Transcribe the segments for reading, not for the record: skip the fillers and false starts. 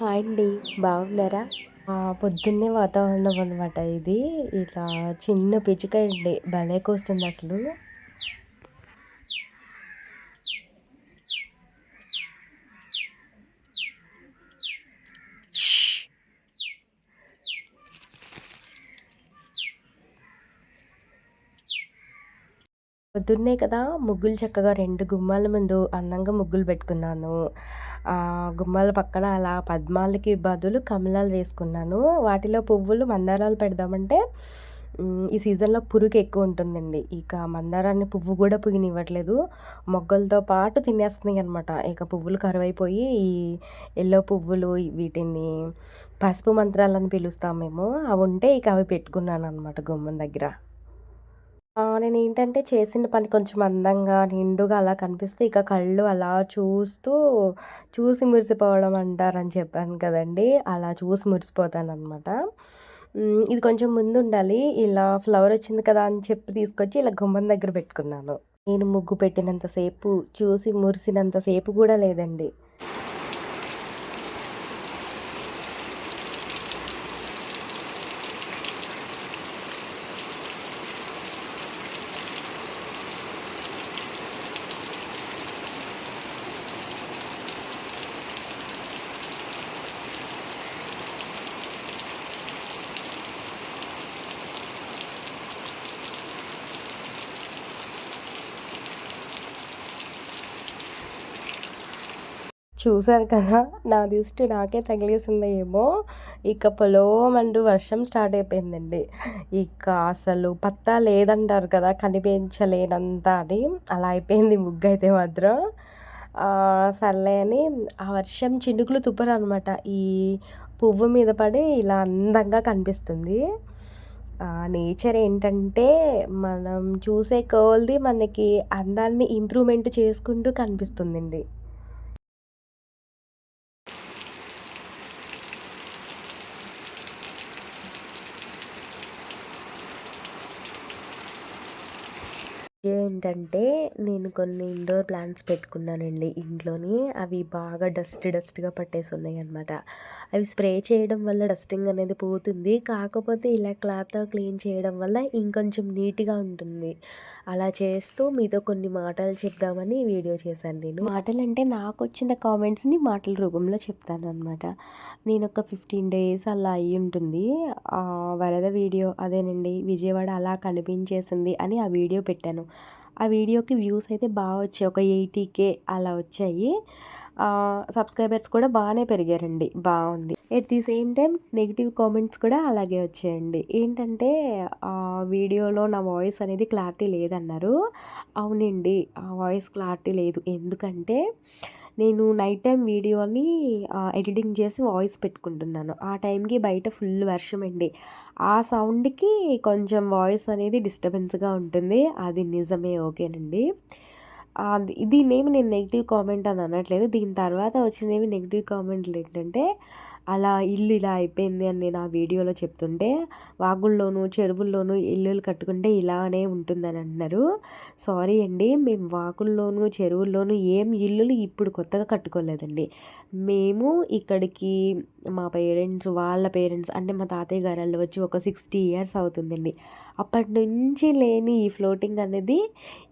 Hi అండి. బాగున్నారా? పొద్దున్నే వాతావరణం అనమాట ఇది. ఇలా చిన్న పిచ్చుకండి భలే కూస్తుందసలు. పొద్దున్నే కదా ముగ్గులు చక్కగా 2 గుమ్మాల ముందు అందంగా ముగ్గులు పెట్టుకున్నాను. గుమ్మాల పక్కన అలా పద్మాలకి బదులు కమలాలు వేసుకున్నాను. వాటిలో పువ్వులు మందారాలు పెడదామంటే ఈ సీజన్‌లో పురుగు ఎక్కువుంటుందండి. ఇక మందారాన్ని పువ్వు గూడా పూయనివ్వట్లేదు. మొగ్గలతో పాటు తినేస్తున్నాయనమాట. ఇక పువ్వులు కరువైపోయి ఈ యెల్లో పువ్వులు వీటిని పసుపు మంత్రాలని పిలుస్తాం మేము. అవుంటే ఇక అవి పెట్టుకున్నాననమాట గుమ్మం దగ్గర. నేనేంటంటే చేసిన పని కొంచెం అందంగా, నిండుగా అలా కనిపిస్తే ఇక కళ్ళు అలా చూస్తూ, చూసి మురిసిపోవడం అంటారని చెప్పాను కదండీ! అలా చూసి మురిసిపోతాననమాట. ఇది కొంచెం ముందుండాలి. ఇలా ఫ్లవరొచ్చింది కదా అని చెప్పి తీసుకొచ్చి ఇలా గుమ్మం దగ్గర పెట్టుకున్నాను. నేను ముగ్గు పెట్టినంత సేపు, చూసి మురిసినంత సేపు గూడా లేదండి. చూసారు కదా! నా దిష్టి నాకే తగిలేసిందో ఏమో! ఇక పొలోమంటూ వర్షం స్టార్ట్ అయిపోయిందండి. ఇక అసలు పత్తా లేదంటారు కదా! కనిపించలేనంత అని. అలా అయిపోయింది ముగ్గయితే మాత్రం. సర్లే అని ఆ వర్షం చినుకులు తుప్పరనమాట. ఈ పువ్వు మీద పడి ఇలా అందంగా కనిపిస్తుంది. నేచర్ ఏంటంటే మనం చూసే కొలది మనకి అందాన్ని ఇంప్రూవ్‌మెంట్ చేసుకుంటూ కనిపిస్తుందండి. ఏంటంటే, నేను కొన్ని ఇండోర్ ప్లాంట్స్ పెట్టుకున్నానండి ఇంట్లోని. అవి బాగా డస్ట్‌గా పట్టేసున్నాయనమాట. అవి స్ప్రే చేయడం వల్ల డస్టింగ్ అనేది పోతుంది. కాకపోతే ఇలా క్లాత్‌తో క్లీన్ చేయడం వల్ల ఇంకొంచెం నీట్‌గా ఉంటుంది. అలా చేస్తూ మీతో కొన్ని మాటలు చెప్దామని వీడియో చేశాను నేను. మాటలంటే నాకొచ్చిన కామెంట్స్‌ని మాటల రూపంలో చెప్తాననమాట. నేనొక 15 డేస్ అలా అయ్యుంటుంది. వరద వీడియో అదేనండి విజయవాడ అలా కనిపించేసింది అని ఆ వీడియో పెట్టాను. ఆ వీడియోకి వ్యూస్ అయితే వచ్చాయి. ఒక 80K అలా వచ్చాయి. సబ్స్క్రైబర్స్ కూడా బాగానే పెరిగారండి. బావుంది. At the same time negative comments కూడా అలాగే వచ్చాయండి. ఏంటంటే వీడియోలో నా వాయిస్ అనేది క్లారిటీ లేదన్నారు. అవునండి. ఆ వాయిస్ క్లారిటీ లేదు. ఎందుకంటే నేను నైట్ టైమ్ వీడియోని ఎడిటింగ్ చేసి వాయిస్ పెట్టుకుంటున్నాను. ఆ టైంకి బయట ఫుల్ వర్షమండి. ఆ సౌండ్‌కి కొంచెం వాయిస్ అనేది డిస్టర్బెన్స్‌గా ఉంటుంది. అది నిజమే ఓకేనండి. దీన్నేమి నేను నెగెటివ్ కామెంట్ అని అనట్లేదు. దీని తర్వాత వచ్చినవి నెగెటివ్ కామెంట్లు ఏంటంటే, అలా ఇల్లు ఇలా అయిపోయింది అని నేను ఆ వీడియోలో చెప్తుంటే, వాగుల్లోనూ, చెరువుల్లోనూ ఇల్లులు కట్టుకుంటే ఇలానే ఉంటుందని అంటున్నారు. సారీ అండి. మేము వాగుల్లోనూ, చెరువుల్లోనూ ఏం ఇల్లులు ఇప్పుడు కొత్తగా కట్టుకోలేదండి. మేము ఇక్కడికి మా పేరెంట్స్, వాళ్ళ పేరెంట్స్ అంటే మా తాతయ్య గారోళ్ళు వచ్చి ఒక 60 ఇయర్స్ అవుతుందండి. అప్పటినుంచి లేని ఈ ఫ్లోటింగ్ అనేది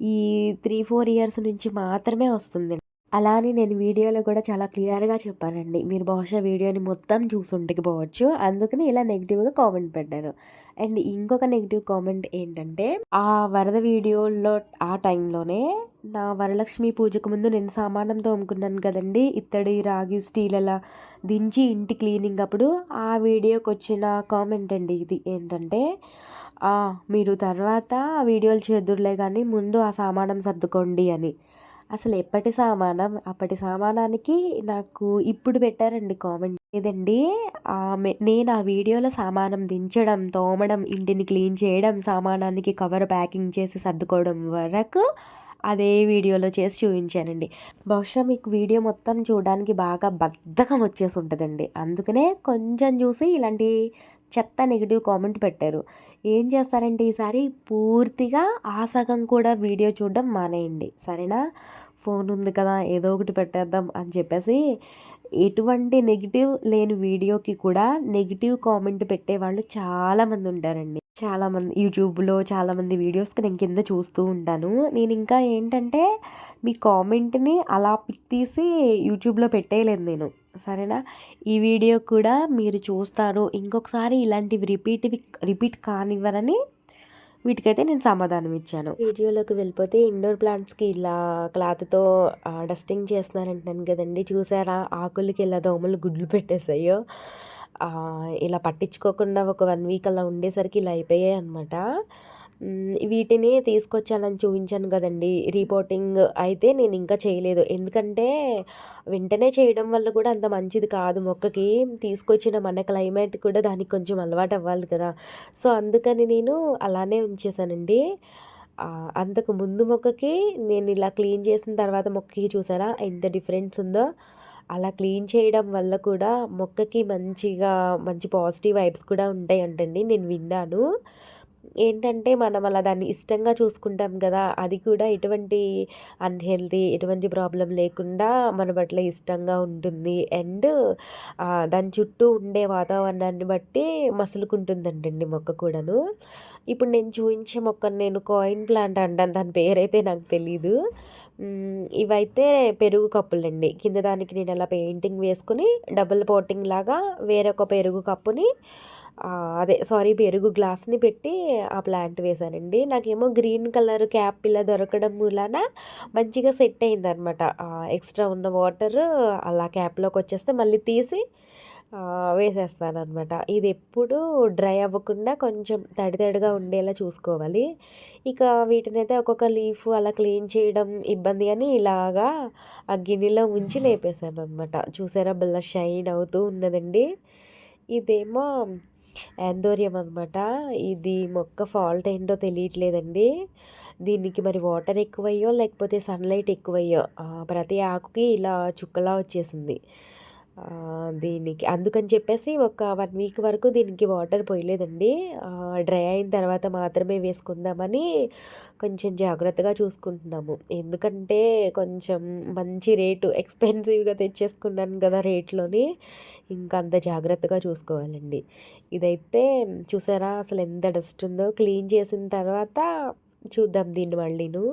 ఈ 3, 4 ఇయర్స్ నుంచి మాత్రమే వస్తుంది. అలా అని నేను వీడియోలో కూడా చాలా క్లియర్‌గా చెప్పానండి. మీరు బహుశా వీడియోని మొత్తం చూసి ఉండకపోవచ్చు. అందుకని ఇలా నెగెటివ్‌గా కామెంట్ పెట్టాను. అండ్ ఇంకొక నెగెటివ్ కామెంట్ ఏంటంటే, ఆ వరద వీడియోలో ఆ టైంలోనే నా వరలక్ష్మి పూజకు ముందు నేను సామానం తోముకున్నాను కదండీ! ఇత్తడి, రాగి, స్టీల్ అలా దించి ఇంటి క్లీనింగ్ అప్పుడు ఆ వీడియోకొచ్చిన కామెంట్ అండి ఇది. ఏంటంటే, మీరు తర్వాత వీడియోలు చేద్దురులే గానీ ముందు ఆ సామానం సర్దుకోండి అని. అసలు ఎప్పటి సామానం, అప్పటి సామానానికి నాకు ఇప్పుడు పెట్టారండి కామెంట్. లేదండి నేను ఆ వీడియోలో సామానం దించడం, తోమడం, ఇంటిని క్లీన్ చేయడం, సామానానికి కవర్ ప్యాకింగ్ చేసి సర్దుకోవడం వరకు అదే వీడియోలో చేసి చూయించానండి. బహుశా మీకు వీడియో మొత్తం చూడడానికి బాగా బద్ధకం వచ్చేసి ఉంటదండి. అందుకనే కొంచెం చూసి ఇలాంటి చెత్త నెగెటివ్ కామెంట్ పెట్టారు. ఏం చేస్తారంటే ఈసారి పూర్తిగా ఆ సగం కూడా వీడియో చూడడం మానేయండి. సరేనా? ఫోన్ ఉంది కదా ఏదో ఒకటి పెట్టేద్దాం అని చెప్పేసి ఎటువంటి నెగిటివ్ లేని వీడియోకి కూడా నెగిటివ్ కామెంట్ పెట్టేవాళ్ళు చాలామంది ఉంటారండి. చాలామంది యూట్యూబ్‌లో చాలామంది వీడియోస్‌కి నేను కింద చూస్తూ ఉంటాను. నేను ఇంకా ఏంటంటే మీ కామెంట్‌ని అలా పిక్ తీసి యూట్యూబ్‌లో పెట్టేయలేదు నేను. సరేనా? ఈ వీడియో కూడా మీరు చూస్తారు. ఇంకొకసారి ఇలాంటివి రిపీట్ కానివ్వరని వీటికైతే నేను సమాధానం ఇచ్చాను. వీడియోలోకి వెళ్ళిపోతే ఇండోర్ ప్లాంట్స్‌కి ఇలా క్లాత్‌తో డస్టింగ్ చేస్తున్నారంటున్నాను కదండీ! చూసారా? ఆకులకి ఇలా దోమలు గుడ్లు పెట్టేసాయో. ఇలా పట్టించుకోకుండా ఒక 1 వీక్ అలా ఉండేసరికి ఇలా అయిపోయాయన్నమాట. వీటిని తీసుకొచ్చానని చూపించాను కదండీ! రిపోర్టింగ్ అయితే నేను ఇంకా చేయలేదు. ఎందుకంటే వెంటనే చేయడం వల్ల కూడా అంత మంచిది కాదు మొక్కకి. తీసుకొచ్చిన మన క్లైమేట్ కూడా దానికి కొంచెం అలవాటు అవ్వాలి కదా! సో, అందుకని నేను అలానే ఉంచేసానండి. అంతకు ముందు మొక్కకి నేను ఇలా క్లీన్ చేసిన తర్వాత మొక్కకి చూసారా ఎంత డిఫరెన్స్ ఉందో? అలా క్లీన్ చేయడం వల్ల కూడా మొక్కకి మంచి పాజిటివ్ వైబ్స్ కూడా ఉంటాయంటండి. నేను విన్నాను. ఏంటంటే మనం అలా దాన్ని ఇష్టంగా చూసుకుంటాం కదా! అది కూడా ఎటువంటి ప్రాబ్లమ్ లేకుండా మన పట్ల ఇష్టంగా ఉంటుంది. అండ్ దాని చుట్టూ ఉండే వాతావరణాన్ని బట్టి మసులుకుంటుందంటండి మొక్క కూడాను. ఇప్పుడు నేను చూయించే మొక్కని నేను కాయిన్ ప్లాంట్ అంటాను. దాని పేరైతే నాకు తెలీదు. ఇవైతే పెరుగు కప్పులండి. కింద దానికి నేను అలా పెయింటింగ్ వేసుకొని డబుల్ పోటింగ్ లాగా వేరొక పెరుగు కప్పుని పెరుగు గ్లాస్‌ని పెట్టి ఆ ప్లాంట్ వేశానండి. నాకేమో గ్రీన్ కలర్ క్యాప్ ఇలా దొరకడం మూలాన మంచిగా సెట్ అయిందనమాట. ఎక్స్ట్రా ఉన్న వాటరు అలా క్యాప్‌లోకొచ్చేస్తే మళ్ళీ తీసి వేసేస్తాననమాట. ఇది ఎప్పుడూ డ్రై అవ్వకుండా కొంచెం తడిగా ఉండేలా చూసుకోవాలి. ఇక వీటినైతే ఒక్కొక్క లీఫ్ అలా క్లీన్ చేయడం ఇబ్బంది అని ఇలాగా ఆ గిన్నెలో ఉంచి లేపేసాననమాట. చూసారా భలే షైన్ అవుతూ ఉన్నదండి. ఇదేమో యాంథోరియం అనమాట. ఇది మొక్క ఫాల్ట్ ఏంటో తెలియట్లేదండి. దీనికి మరి వాటర్ ఎక్కువయ్యో, లేకపోతే సన్‌లైట్ ఎక్కువయ్యో ప్రతి ఆకుకి ఇలా చుక్కలా వచ్చేసింది. దీనికి అందుకని చెప్పేసి ఒక 1 వీక్ వరకు దీనికి వాటర్ పోయలేదండి. డ్రై అయిన తర్వాత మాత్రమే వేసుకుందామని కొంచెం జాగ్రత్తగా చూసుకుంటున్నాము. ఎందుకంటే కొంచెం మంచి రేటు ఎక్స్‌పెన్సివ్‌గా తెచ్చేసుకున్నాను కదా రేట్‌లోని. ఇంకా అంత జాగ్రత్తగా చూసుకోవాలండి. ఇదైతే చూసారా అసలు ఎంత డస్ట్ ఉందో. క్లీన్ చేసిన తర్వాత చూద్దాం దీన్ని మళ్ళీను.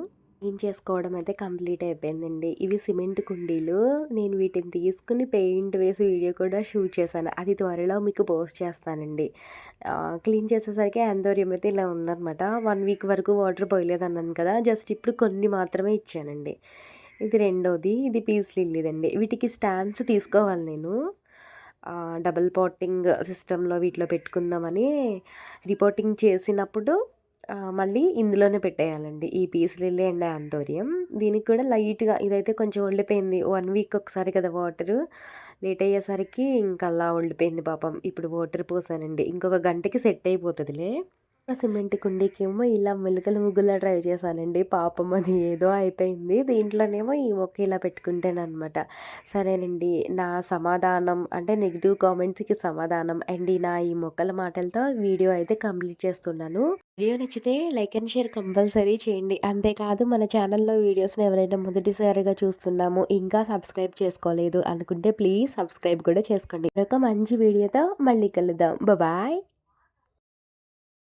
క్లీన్ చేసుకోవడం అయితే కంప్లీట్ అయిపోయిందండి. ఇవి సిమెంట్ కుండీలు. నేను వీటిని తీసుకుని పెయింట్ వేసి వీడియో కూడా షూట్ చేశాను. అది త్వరలో మీకు పోస్ట్ చేస్తానండి. క్లీన్ చేసేసరికి యాంథోరియం అయితే ఇలా ఉందనమాట. 1 వీక్ వరకు వాటర్ పోయలేదన్నాను కదా! జస్ట్ ఇప్పుడు కొన్ని మాత్రమే ఇచ్చానండి. ఇది రెండోది. ఇది పీస్ లిల్లీదండి. వీటికి స్టాండ్స్ తీసుకోవాలి నేను. డబుల్ పాటింగ్ సిస్టమ్‌లో వీటిలో పెట్టుకుందామని రిపోర్టింగ్ చేసినప్పుడు మళ్ళీ ఇందులోనే పెట్టేయాలండి. ఈ పీస్ లిల్లీ అండ్ యాంథోరియం. దీనికి కూడా లైట్‌గా ఇదైతే కొంచెం ఒళ్ళిపోయింది. 1 వీక్ ఒకసారి కదా వాటరు. లేట్ అయ్యేసరికి ఇంక అలా ఒళ్ళిపోయింది పాపం. ఇప్పుడు వాటర్ పోసానండి. ఇంకొక గంటకి సెట్ అయిపోతదిలే. సిమెంట్ కుండీకేమో ఇలా మెలికలు ముగ్గులా ట్రై చేశానండి. పాపం అది ఏదో అయిపోయింది. దీంట్లోనేమో ఈ మొక్క ఇలా పెట్టుకుంటేననమాట. సరేనండి. నా సమాధానం అంటే నెగిటివ్ కామెంట్స్‌కి సమాధానం అండ్ ఈ మొక్కల మాటలతో వీడియో అయితే కంప్లీట్ చేస్తున్నాను. వీడియో నచ్చితే లైక్ అండ్ షేర్ కంపల్సరీ చేయండి. అంతేకాదు మన ఛానల్‌లో వీడియోస్‌ని ఎవరైనా మొదటిసారిగా చూస్తున్నాము, ఇంకా సబ్స్క్రైబ్ చేసుకోలేదు అనుకుంటే ప్లీజ్ సబ్స్క్రైబ్ కూడా చేసుకోండి. మరొక మంచి వీడియోతో మళ్ళీ కలుద్దాం. బాయ్.